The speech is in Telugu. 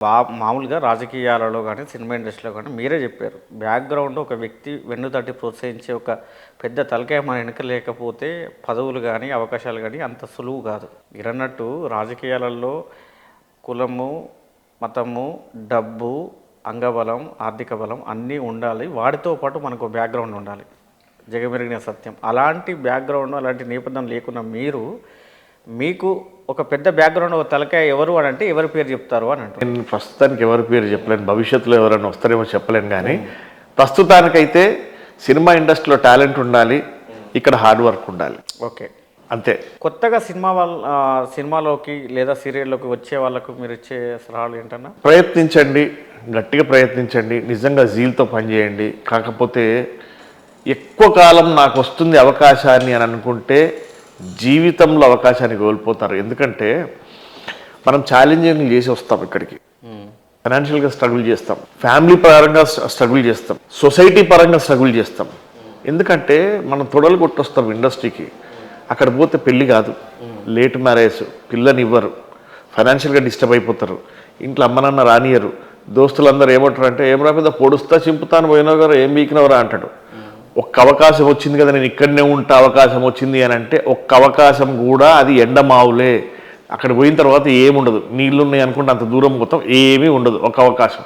మామూలుగా రాజకీయాలలో కానీ సినిమా ఇండస్ట్రీలో కానీ మీరే చెప్పారు బ్యాక్గ్రౌండ్ ఒక వ్యక్తి వెన్నుతట్టి ప్రోత్సహించే ఒక పెద్ద తలకాయ మన వెనుక లేకపోతే పదవులు కానీ అవకాశాలు కానీ అంత సులువు కాదు. మీరన్నట్టు రాజకీయాలలో కులము, మతము, డబ్బు, అంగబలం, ఆర్థిక బలం అన్నీ ఉండాలి. వాటితో పాటు మనకు బ్యాక్గ్రౌండ్ ఉండాలి. జగమెరిగిన సత్యం. అలాంటి బ్యాక్గ్రౌండ్ అలాంటి నేపథ్యం లేకున్న మీకు ఒక పెద్ద బ్యాక్గ్రౌండ్ ఒక తలకాయ ఎవరు అని అంటే ఎవరి పేరు చెప్తారు అని అంటారు. నేను ప్రస్తుతానికి ఎవరి పేరు చెప్పలేను, భవిష్యత్తులో ఎవరైనా వస్తారేమో చెప్పలేను. కానీ ప్రస్తుతానికైతే సినిమా ఇండస్ట్రీలో టాలెంట్ ఉండాలి, ఇక్కడ హార్డ్ వర్క్ ఉండాలి. ఓకే, అంతే. కొత్తగా సినిమాలోకి లేదా సీరియల్లోకి వచ్చే వాళ్ళకు మీరు ఇచ్చే సలహాలు ఏంటన్నా? ప్రయత్నించండి, గట్టిగా ప్రయత్నించండి, నిజంగా జీల్తో పనిచేయండి. కాకపోతే ఎక్కువ కాలం నాకు వస్తుంది అవకాశాన్ని అని అనుకుంటే జీవితంలో అవకాశాన్ని కోల్పోతారు. ఎందుకంటే మనం ఛాలెంజింగ్ చేసి వస్తాం, ఇక్కడికి ఫైనాన్షియల్గా స్ట్రగుల్ చేస్తాం, ఫ్యామిలీ పరంగా స్ట్రగుల్ చేస్తాం, సొసైటీ పరంగా స్ట్రగుల్ చేస్తాం. ఎందుకంటే మనం తొడలు కొట్టొస్తాం ఇండస్ట్రీకి. అక్కడ పోతే పెళ్ళి కాదు, లేట్ మ్యారేజ్, పిల్లని ఇవ్వరు, ఫైనాన్షియల్గా డిస్టర్బ్ అయిపోతారు, ఇంట్లో అమ్మనన్న రానియరు, దోస్తులందరూ ఏమంటారు అంటే ఏం రా మీద పొడుస్తా చింపుతాను పోయినావు గారు ఏం బీకినవరా అంటాడు. ఒక్క అవకాశం వచ్చింది కదా నేను ఇక్కడనే ఉంటా, అవకాశం వచ్చింది అని అంటే ఒక్క అవకాశం కూడా అది ఎండమావులే. అక్కడ పోయిన తర్వాత ఏముండదు, నీళ్లు ఉన్నాయి అనుకుంటే అంత దూరం పోతాం, ఏమీ ఉండదు. ఒక అవకాశం